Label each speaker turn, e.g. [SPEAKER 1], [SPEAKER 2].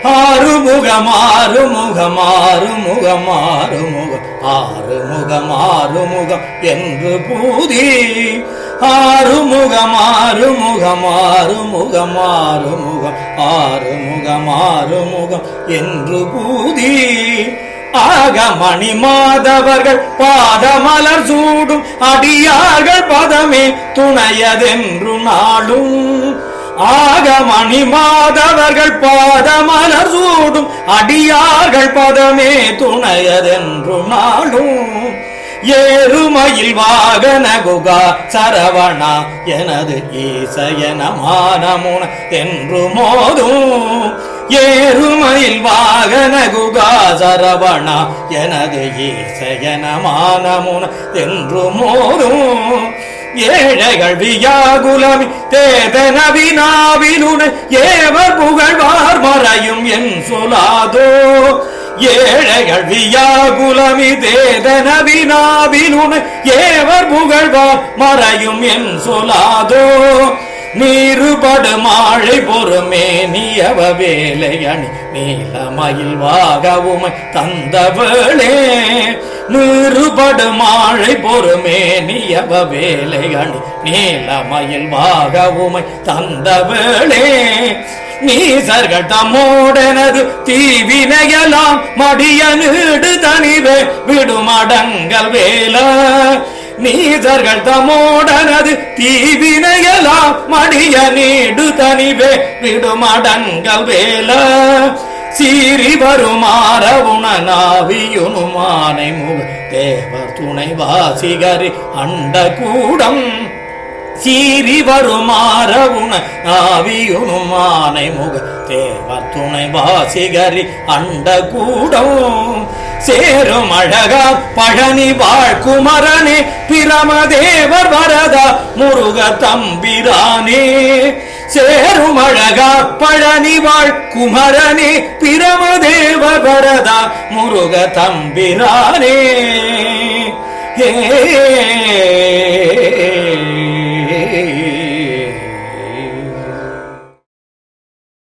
[SPEAKER 1] ஆறுமுகம் ஆறுமுகம் ஆறுமுகம் ஆறுமுகம் ஆறுமுகம் ஆறுமுகம் என்று பூதி ஆறுமுகம் ஆறுமுகம் ஆறுமுகம் ஆறுமுகம் ஆறுமுகம் ஆறுமுகம் என்று பூதி ஆகமணி மாதவர்கள் பாதமலர் சூடும் அடியார்கள் பதமே துணையதென்று நாளும் ஆகமணி மாதவர்கள் பாதமலர் சூடும் அடியார்கள் பதமே துணையதென்று நாளும் ஏறுமயில் வாகன குகா சரவணா எனது ஈசயன மானமுன என்று மோதும் ஏறுமயில் வாகன குகா சரவணா எனது ஈசயன மானமுன என்று மோதும் ஏழைகள் வியாகுலமி தேதன வினாவிலுனை ஏவர் புகழ்வார் மறையும் என் சொல்லாதோ ஏழைகள் வியாகுலமி தேதன வினாவிலுனை ஏவர் புகழ்வார் மறையும் என் சொல்லாதோ நீருபடு மாழை பொறுமே நீயவ வேலை அணி நீலமயில் வாகவுமை தந்தவளே நீருபடு மாழை பொறுமே நீயவ வேலை அணி நீலமயில் வாகவுமை தந்தவளே நீசர்கள் தம்மோடனது தீவினையலாம் மடிய நீடு தனிவே விடுமடங்கல் வேல நீசர்கள் தமோடனது தீவினையலாம் மடிய நீடு தனிவே விடுமடங்கல் வேல சீறி வருமாற உணநாவியுனுமானை முக தேவர் துணை வாசிகரி அண்ட கூடம் சீறி வருமாற உணநாவியுனுமானை முக தேவர் துணை வாசிகரி அண்ட கூடம் சேரும் அழகா பழனி வாழ்குமரனே பிரமதேவர் வரதா முருக தம்பிரானே சேரும் அழகா பழனி வாழ்குமரனே பிரமதேவர் வரதா முருக தம்பிரானே